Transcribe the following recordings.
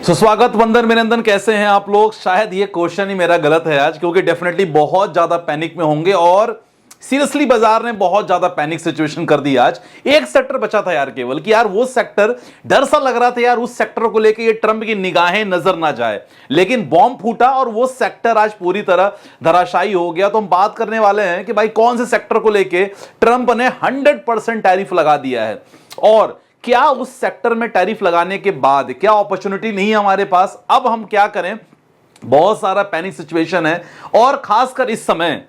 सुस्वागत वंदन विनंदन, कैसे हैं आप लोग। शायद ये क्वेश्चन ही मेरा गलत है आज, क्योंकि डेफिनेटली बहुत ज्यादा पैनिक में होंगे और सीरियसली बाजार ने बहुत ज्यादा पैनिक सिचुएशन कर दी। आज एक सेक्टर बचा था यार, केवल कि यार वो सेक्टर, डर सा लग रहा था यार उस सेक्टर को लेके ये ट्रंप की निगाहें नजर ना जाए, लेकिन बॉम्ब फूटा और वो सेक्टर आज पूरी तरह धराशायी हो गया। तो हम बात करने वाले हैं कि भाई कौन से सेक्टर को लेके ट्रंप ने 100% टैरिफ लगा दिया है और क्या उस सेक्टर में टैरिफ लगाने के बाद क्या अपॉर्चुनिटी नहीं है हमारे पास। अब हम क्या करें, बहुत सारा पैनिक सिचुएशन है और खासकर इस समय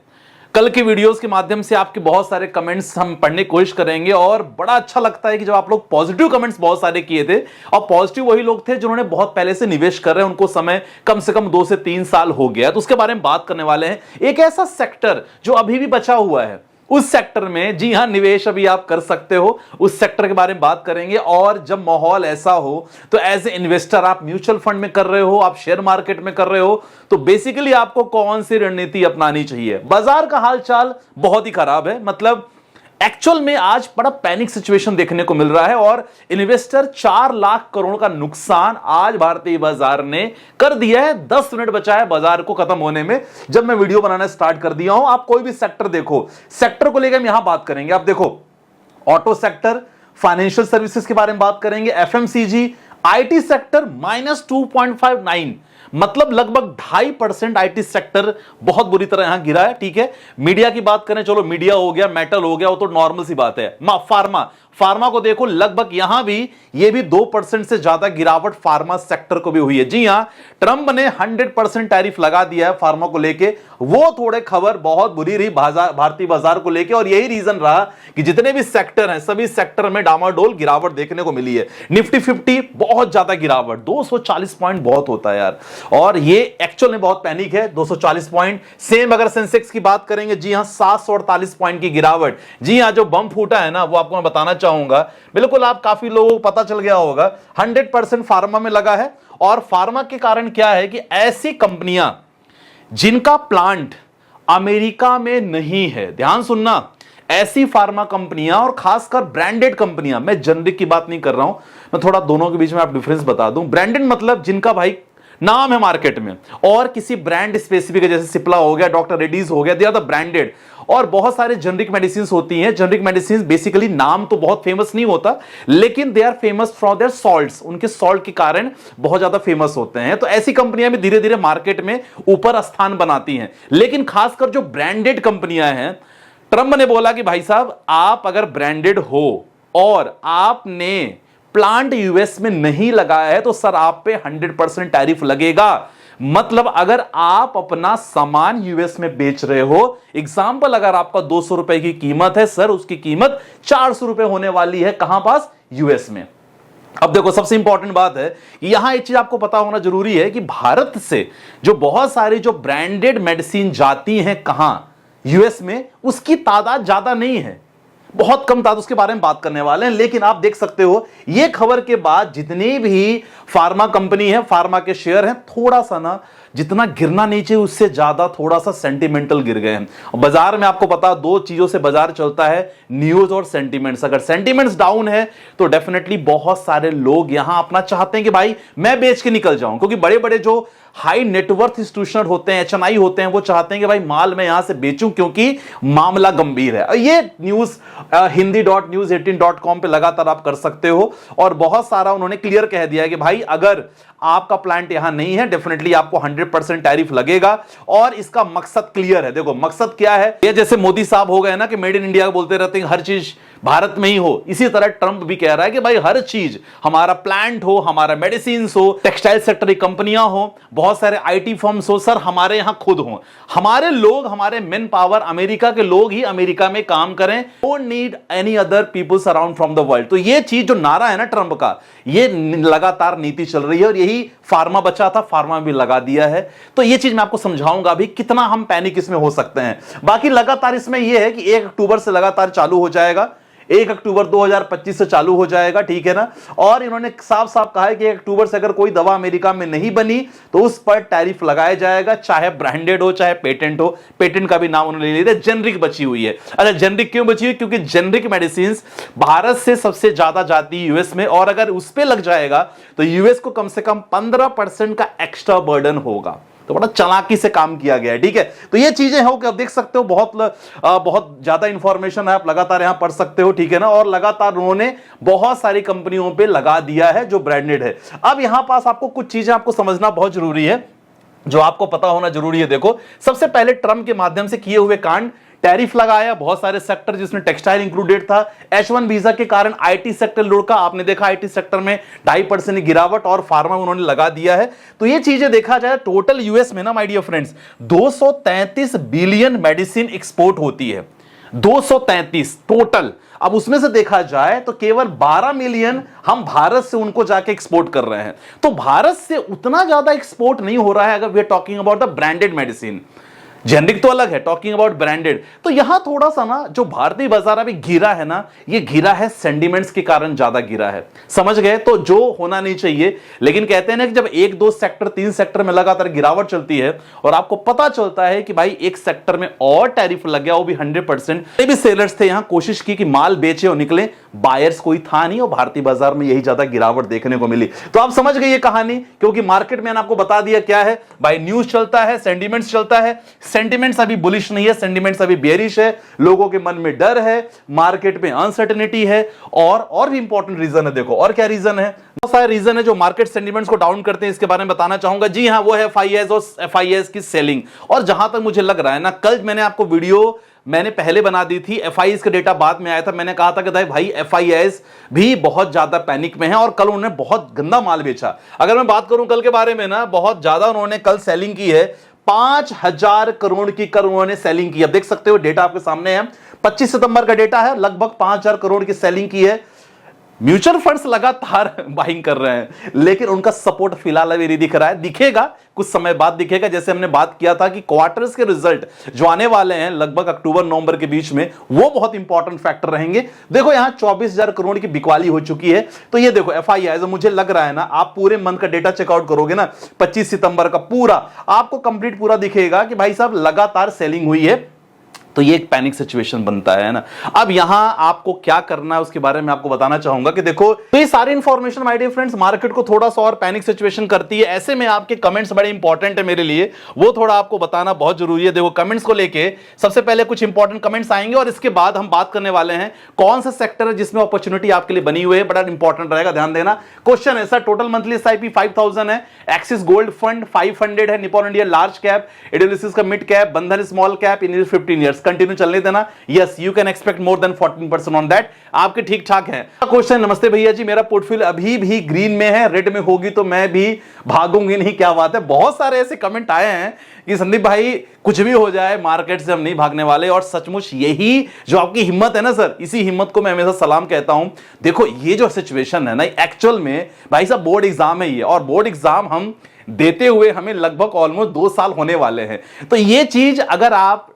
कल की वीडियोस के माध्यम से आपके बहुत सारे कमेंट्स हम पढ़ने की कोशिश करेंगे और बड़ा अच्छा लगता है कि जब आप लोग पॉजिटिव कमेंट्स बहुत सारे किए थे, और पॉजिटिव वही लोग थे जिन्होंने बहुत पहले से निवेश कर रहे हैं, उनको समय कम से कम 2 से 3 साल हो गया। तो उसके बारे में बात करने वाले हैं। एक ऐसा सेक्टर जो अभी भी बचा हुआ है, उस सेक्टर में जी हां निवेश अभी आप कर सकते हो, उस सेक्टर के बारे में बात करेंगे। और जब माहौल ऐसा हो तो एज ए इन्वेस्टर आप म्यूचुअल फंड में कर रहे हो, आप शेयर मार्केट में कर रहे हो, तो बेसिकली आपको कौन सी रणनीति अपनानी चाहिए। बाजार का हालचाल बहुत ही खराब है, मतलब एक्चुअल में आज बड़ा पैनिक सिचुएशन देखने को मिल रहा है और इन्वेस्टर 4 लाख करोड़ का नुकसान आज भारतीय बाजार ने कर दिया है। 10 मिनट बचा है बाजार को खत्म होने में जब मैं वीडियो बनाना स्टार्ट कर दिया हूं। आप कोई भी सेक्टर देखो, सेक्टर को लेकर हम यहां बात करेंगे। आप देखो ऑटो सेक्टर, फाइनेंशियल सर्विसेज के बारे में बात करेंगे, एफएमसीजी, आईटी सेक्टर -2.59, मतलब लगभग 2.5% आईटी सेक्टर बहुत बुरी तरह यहां गिरा है। ठीक है, मीडिया की बात करें, चलो मीडिया हो गया, मेटल हो गया, वो तो नॉर्मल सी बात है। फार्मा को देखो, लगभग यहां भी ये भी 2% से ज्यादा गिरावट फार्मा सेक्टर को भी हुई है। जी हां, ट्रंप ने 100% टैरिफ लगा दिया है फार्मा को लेके। वो थोड़े खबर बहुत बुरी रही भारतीय बाजार को लेके और यही रीजन रहा कि जितने भी सेक्टर हैं सभी सेक्टर में डामाडोल गिरावट देखने को मिली है। निफ्टी 50 बहुत ज्यादा गिरावट, 240 पॉइंट बहुत होता है यार, और ये एक्चुअल में बहुत पैनिक है। 240 पॉइंट। सेम अगर सेंसेक्स की बात करेंगे, जी हां 748 पॉइंट की गिरावट। जी हां, जो बम फूटा है ना वो आपको मैं बताना चाहूंगा, बिल्कुल आप काफी लोगों को पता चल गया होगा, 100% फार्मा में लगा है। और फार्मा के कारण क्या है कि ऐसी कंपनियां जिनका प्लांट अमेरिका में नहीं है, ध्यान सुनना, ऐसी फार्मा कंपनियां और खासकर ब्रांडेड कंपनियां, मैं जेनरिक की बात नहीं कर रहा हूं, मैं थोड़ा दोनों के बीच में आप डिफरेंस बता दूं। ब्रांडेड मतलब जिनका भाई नाम है मार्केट में और किसी ब्रांड स्पेसिफिक है, जैसे सिप्ला हो गया, डॉक्टर रेड्डीज हो गया, दे आर द ब्रांडेड। और बहुत सारे जेनरिक मेडिसिन होती हैं। जेनरिक मेडिसिन बेसिकली नाम तो बहुत फेमस नहीं होता, लेकिन they are famous for their salts, उनके सॉल्ट के कारण बहुत ज्यादा फेमस होते हैं। तो ऐसी कंपनियां भी धीरे धीरे मार्केट में ऊपर स्थान बनाती हैं। लेकिन खासकर जो ब्रांडेड कंपनियां हैं, ट्रंप ने बोला कि भाई साहब आप अगर ब्रांडेड हो और आपने प्लांट यूएस में नहीं लगाया है तो सर आप पे 100% टैरिफ लगेगा। मतलब अगर आप अपना सामान यूएस में बेच रहे हो, एग्जाम्पल अगर आपका 200 रुपए की कीमत है, सर उसकी कीमत 400 रुपए होने वाली है। कहां पास? यूएस में। अब देखो सबसे इंपॉर्टेंट बात है, यहां एक चीज आपको पता होना जरूरी है कि भारत से जो बहुत सारी जो ब्रांडेड मेडिसिन जाती हैं कहां? यूएस में, उसकी तादाद ज्यादा नहीं है, बहुत कम तादाद, उसके बारे में बात करने वाले हैं। लेकिन आप देख सकते हो ये खबर के बाद जितनी भी फार्मा कंपनी है, फार्मा के शेयर हैं, थोड़ा सा ना जितना गिरना नीचे उससे ज्यादा थोड़ा सा सेंटिमेंटल गिर गए हैं। बाजार में आपको पता 2 चीजों से बाजार चलता है, न्यूज और सेंटिमेंट्स। अगर सेंटिमेंट्स डाउन है तो डेफिनेटली बहुत सारे लोग यहां अपना चाहते हैं कि भाई मैं बेच के निकल जाऊं, क्योंकि बड़े बड़े जो हाई नेटवर्थ इंस्टीट्यूशन होते हैं, एचएनआई होते हैं, वो चाहते हैं कि भाई माल मैं यहां से बेचूं क्योंकि मामला गंभीर है। ये न्यूज hindi.news18.com पे लगातार आप कर सकते हो और बहुत सारा उन्होंने क्लियर कह दिया है कि भाई अगर आपका प्लांट यहां नहीं है, डेफिनेटली आपको 100% टैरिफ लगेगा। और इसका मकसद क्लियर है। देखो मकसद क्या है, ये जैसे मोदी साहब हो गए ना कि मेड इन इंडिया बोलते रहते हैं, हर चीज भारत में ही हो, इसी तरह ट्रंप भी कह रहा है कि भाई हर चीज, हमारा प्लांट हो, हमारा मेडिसिन हो, टेक्सटाइल सेक्टर की कंपनियां हो, बहुत सारे आईटी फर्म्स हो, सर हमारे यहां खुद हो, हमारे लोग, हमारे मेन पावर अमेरिका के लोग ही अमेरिका में काम करें, don't need any other peoples around from the world. तो ये चीज जो नारा है ना ट्रंप का, ये लगातार नीति चल रही है और यही फार्मा बचा था, फार्मा भी लगा दिया है। तो ये चीज मैं आपको समझाऊंगा अभी कितना हम पैनिक इसमें हो सकते हैं। बाकी लगातार इसमें यह है कि 1 अक्टूबर से लगातार चालू हो जाएगा। 1 अक्टूबर 2025 से चालू हो जाएगा, ठीक है ना। और इन्होंने साफ साफ कहा है कि 1 अक्टूबर से अगर कोई दवा अमेरिका में नहीं बनी तो उस पर टैरिफ लगाया जाएगा, चाहे ब्रांडेड हो चाहे पेटेंट हो। पेटेंट का भी नाम उन्होंने ले लिया, जेनरिक बची हुई है। अच्छा, जेनरिक क्यों बची हुई? क्योंकि जेनरिक मेडिसिन भारत से सबसे ज्यादा जाती है यूएस में, और अगर उस पर लग जाएगा तो यूएस को कम से कम 15% का एक्स्ट्रा बर्डन होगा। तो बड़ा चालाकी से काम किया गया है, ठीक है। तो ये चीजें हो कि आप देख सकते हो, बहुत ज्यादा इंफॉर्मेशन है, आप लगातार यहां पढ़ सकते हो, ठीक है ना। और लगातार उन्होंने बहुत सारी कंपनियों पे लगा दिया है जो ब्रांडेड है। अब यहां पास आपको कुछ चीजें आपको समझना बहुत जरूरी है, जो आपको पता होना जरूरी है। देखो, सबसे पहले ट्रम्प के माध्यम से किए हुए कांड, टैरिफ लगाया बहुत सारे सेक्टर जिसमें टेक्सटाइल इंक्लूडेड था। H1 वीजा के कारण आईटी सेक्टर लुढ़का, आपने देखा आईटी सेक्टर में 2.5% गिरावट, और फार्मा उन्होंने लगा दिया है। तो ये चीजें देखा जाए टोटल यूएस में ना my dear friends 233 billion medicine export होती है, 233 टोटल। अब उसमें से देखा जाए तो केवल 12 मिलियन हम भारत से उनको जाके एक्सपोर्ट कर रहे हैं। तो भारत से उतना ज्यादा एक्सपोर्ट नहीं हो रहा है अगर we are talking about the branded medicine. Generic तो अलग है, टॉकिंग अबाउट ब्रांडेड। तो यहां थोड़ा सा ना जो भारतीय बाजार अभी गिरा है ना, ये गिरा है सेंटिमेंट्स के कारण ज्यादा गिरा है, समझ गए। तो जो होना नहीं चाहिए, लेकिन कहते हैं ना कि जब 1 2 सेक्टर 3 सेक्टर में लगातार गिरावट चलती है और आपको पता चलता है कि भाई एक सेक्टर में और टैरिफ लग गया, वो भी 100%, भी सेलर्स थे यहां, कोशिश की कि माल बेचे और निकले, बायर्स कोई था नहीं, और भारतीय बाजार में यही ज्यादा गिरावट देखने को मिली। तो आप समझ गए ये कहानी, क्योंकि मार्केट में आपको बता दिया क्या है भाई, न्यूज चलता है, सेंटिमेंट्स चलता है। सेंटिमेंट्स अभी बुलिश नहीं है, सेंटिमेंट्स अभी बेरिश है, लोगों के मन में डर है, मार्केट में अनसर्टेनिटी है, और भी इंपॉर्टेंट रीजन है। देखो और क्या रीजन है, बहुत सारे रीजन है जो मार्केट सेंटिमेंट्स को डाउन करते हैं, इसके बारे में बताना चाहूंगा। जी हां, वो है FIIs और FIIs की सेलिंग। और जहां तक मुझे लग रहा है ना, कल मैंने आपको वीडियो मैंने पहले बना दी थी, FIIs का डेटा बाद में आया था, मैंने कहा था कि भाई FIIs भी बहुत ज्यादा पैनिक में है, और कल उन्होंने बहुत गंदा माल बेचा। अगर मैं बात करूं कल के बारे में ना, बहुत ज्यादा उन्होंने कल सेलिंग की है, 5,000 करोड़ की कल उन्होंने सेलिंग की। अब देख सकते हो डेटा आपके सामने है, 25 सितंबर का डेटा है, लगभग 5,000 करोड़ की सेलिंग की है। म्यूचुअल फंड्स लगातार बाइंग कर रहे हैं, लेकिन उनका सपोर्ट फिलहाल अभी नहीं दिख रहा है, दिखेगा कुछ समय बाद दिखेगा। जैसे हमने बात किया था कि क्वार्टर्स के रिजल्ट जो आने वाले हैं लगभग अक्टूबर नवंबर के बीच में, वो बहुत इंपॉर्टेंट फैक्टर रहेंगे। देखो यहां 24,000 करोड़ की बिकवाली हो चुकी है। तो ये देखो FIIs, मुझे लग रहा है ना, आप पूरे मंथ का डेटा चेकआउट करोगे ना, 25 सितंबर का पूरा आपको कंप्लीट पूरा दिखेगा कि भाई साहब लगातार सेलिंग हुई है। तो ये एक पैनिक सिचुएशन बनता है ना। अब यहां आपको क्या करना है उसके बारे में आपको बताना चाहूंगा कि देखो, तो ये सारी information my dear friends market को थोड़ा सा और पैनिक सिचुएशन करती है। ऐसे में आपके कमेंट्स बड़े इंपॉर्टेंट है मेरे लिए, वो थोड़ा आपको बताना बहुत जरूरी है। देखो कमेंट्स को लेके सबसे पहले कुछ इंपॉर्टेंट कमेंट्स आएंगे, और इसके बाद हम बात करने वाले हैं कौन सा सेक्टर है जिसमें अपॉर्चुनिटी आपके लिए बनी हुई है, बड़ा इंपॉर्टेंट रहेगा, ध्यान देना। क्वेश्चन है सर, टोटल मंथली SIP 5,000 है, एक्सिस गोल्ड फंड 500 है, Nippon India large cap, AWS का mid cap, Bandhan small cap इन 15 ईयर्स, कंटिन्यू चलने देना। Yes, you can expect more than 14% on that, आपके ठीक ठाक है। क्वेश्चन, नमस्ते भैया जी, मेरा पोर्टफोलियो अभी भी ग्रीन में है, रेड में होगी तो मैं भी भागूंगी नहीं, क्या बात है। बहुत सारे ऐसे कमेंट आए हैं कि संदीप भाई कुछ भी हो जाए मार्केट से हम नहीं भागने वाले, और सचमुच यही जो आपकी हिम्मत है ना सर, इसी हिम्मत को मैं हमेशा सलाम कहता हूं। देखो ये जो सिचुएशन है ना, एक्चुअल में भाई साहब बोर्ड एग्जाम है ये, और बोर्ड एग्जाम हम देते हुए हमें लगभग ऑलमोस्ट 2 साल होने वाले हैं। तो ये चीज अगर आप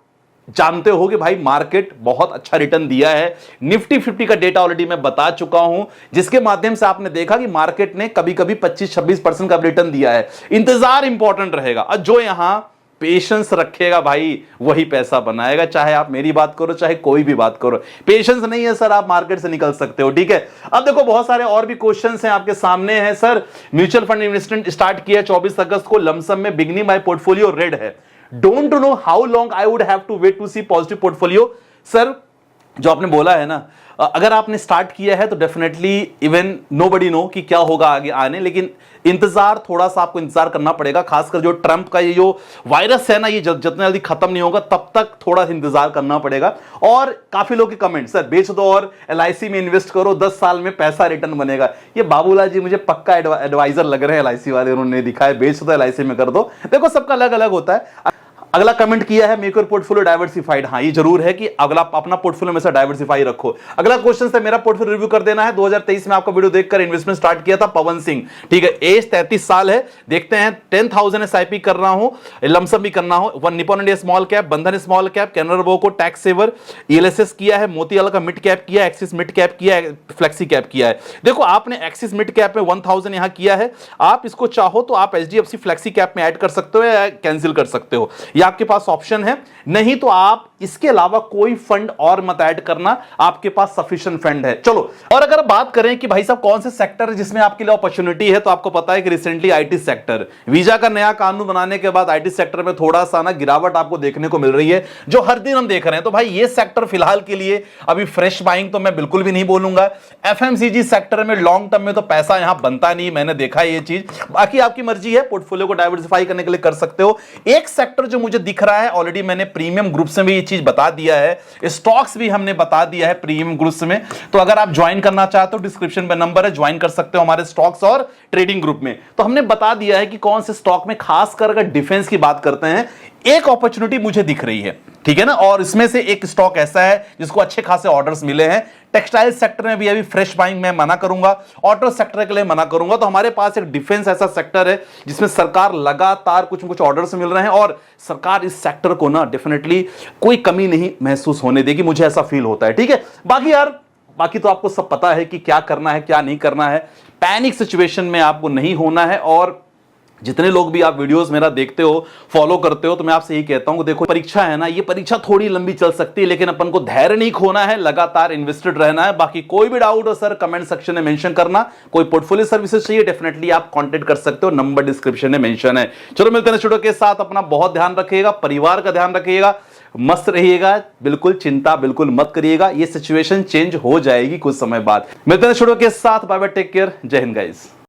जानते हो कि भाई मार्केट बहुत अच्छा रिटर्न दिया है, निफ्टी 50 का डेटा ऑलरेडी मैं बता चुका हूं, जिसके माध्यम से आपने देखा कि मार्केट ने कभी कभी 25-26% का रिटर्न दिया है। इंतजार इंपॉर्टेंट रहेगा, और जो यहां पेशेंस रखेगा भाई वही पैसा बनाएगा, चाहे आप मेरी बात करो चाहे कोई भी बात करो। पेशेंस नहीं है सर, आप मार्केट से निकल सकते हो, ठीक है। अब देखो बहुत सारे और भी क्वेश्चंस हैं आपके सामने हैं। Sir mutual fund investment start किया 24 अगस्त को, लमसम में बिगनिंग माय पोर्टफोलियो रेड है, don't know how long I would have to wait to see positive portfolio. Sir जो आपने बोला है ना, अगर आपने स्टार्ट किया है तो डेफिनेटली इवन नोबडी नो कि क्या होगा आगे आने, लेकिन इंतजार थोड़ा सा आपको इंतजार करना पड़ेगा। खासकर जो ट्रंप का ये जो वायरस है ना, ये जितना जल्दी खत्म नहीं होगा तब तक थोड़ा सा इंतजार करना पड़ेगा। और काफी लोग के कमेंट, सर बेच दो और LIC में इन्वेस्ट करो, 10 साल में पैसा रिटर्न बनेगा। ये बाबूलाल जी मुझे पक्का एडवाइजर लग रहे हैं LIC वाले, उन्होंने दिखा है बेच दो LIC में कर दो। देखो सबका अलग अलग होता है। अगला कमेंट किया है मेक योर पोर्टफोलियो डाइवर्सिफाइड। हाँ, ये जरूर है कि अगला अपना पोर्टफोलियो में से डाइवर्सिफाई रखो। अगला क्वेश्चन है मेरा पोर्टफोलियो रिव्यू कर देना है। 2023 में आपका वीडियो देखकर इन्वेस्टमेंट स्टार्ट किया था पवन सिंह, ठीक है। एज 33 साल है। देखते हैं 10,000 एसआईपी कर रहा हूं, लमसम भी करना हो। One Nippon India small cap, Bandhan small cap, Canara Robeco tax saver, ELSS किया है, मोतीलाल का मिड कैप किया, एक्सिस मिड कैप किया है, फ्लेक्सी कैप किया है। देखो आपने एक्सिस मिड कैप में 1000 यहां किया है। आप इसको चाहो तो आप एचडीएफसी फ्लेक्सी कैप में ऐड कर सकते हो या कैंसिल कर सकते हो, ये आपके पास ऑप्शन है। नहीं तो आप इसके अलावा कोई फंड और मत ऐड करना, आपके पास सफिशिएंट फंड है। चलो, और अगर बात करें कि भाई साहब कौन से सेक्टर है जिसमें आपके लिए अपॉर्चुनिटी है, तो आपको पता है कि रिसेंटली आईटी सेक्टर, वीजा का नया कानून बनाने के बाद आईटी सेक्टर में थोड़ा सा ना गिरावट आपको देखने को मिल रही है, जो हर दिन हम देख रहे हैं। तो भाई ये सेक्टर फिलहाल के लिए अभी फ्रेश बाइंग तो मैं बिल्कुल भी नहीं बोलूंगा। एफएमसीजी सेक्टर में लॉन्ग टर्म में तो पैसा यहां बनता नहीं, मैंने देखा है ये चीज। बाकी आपकी मर्जी है, पोर्टफोलियो को डाइवर्सिफाई करने के लिए कर सकते हो। एक सेक्टर जो मुझे दिख रहा है, ऑलरेडी मैंने प्रीमियम ग्रुप्स में भी ये चीज बता दिया है, स्टॉक्स भी हमने बता दिया है प्रीमियम ग्रुप्स में। तो अगर आप ज्वाइन करना चाहते हो, डिस्क्रिप्शन में नंबर है, ज्वाइन कर सकते हो हमारे स्टॉक्स और ट्रेडिंग ग्रुप में। तो हमने बता दिया है कि कौन से स्टॉक में, खासकर अगर डिफेंस की बात करते हैं, एक अपॉर्चुनिटी मुझे दिख रही है, ठीक है ना। और इसमें से एक स्टॉक ऐसा है जिसको अच्छे खासे ऑर्डर्स मिले हैं। टेक्सटाइल सेक्टर में भी अभी फ्रेश बाइंग मैं मना करूंगा, ऑटो सेक्टर के लिए मना करूंगा। तो हमारे पास एक डिफेंस ऐसा सेक्टर है जिसमें सरकार लगातार कुछ न कुछ ऑर्डर्स मिल रहे हैं, और सरकार इस सेक्टर को ना डेफिनेटली कोई कमी नहीं महसूस होने देगी, मुझे ऐसा फील होता है, ठीक है। बाकी तो आपको सब पता है कि क्या करना है क्या नहीं करना है। पैनिक सिचुएशन में आपको नहीं होना है। और जितने लोग भी आप वीडियोस मेरा देखते हो, फॉलो करते हो, तो मैं आपसे यही कहता हूं, देखो परीक्षा है ना, ये परीक्षा थोड़ी लंबी चल सकती है, लेकिन अपन को धैर्य नहीं खोना है, लगातार इन्वेस्टेड रहना है। बाकी कोई भी डाउट हो सर, कमेंट सेक्शन में मेंशन करना। कोई पोर्टफोलियो सर्विसेज चाहिए, डेफिनेटली आप कांटेक्ट कर सकते हो, नंबर डिस्क्रिप्शन में मेंशन है। चलो मिलते हैं स्टूडियो के साथ। अपना बहुत ध्यान रखिएगा, परिवार का ध्यान रखिएगा, मस्त रहिएगा, बिल्कुल चिंता बिल्कुल मत करिएगा, ये सिचुएशन चेंज हो जाएगी कुछ समय बाद। मिलते हैं स्टूडियो के साथ। बाय बाय, टेक केयर, जय हिंद गाइस।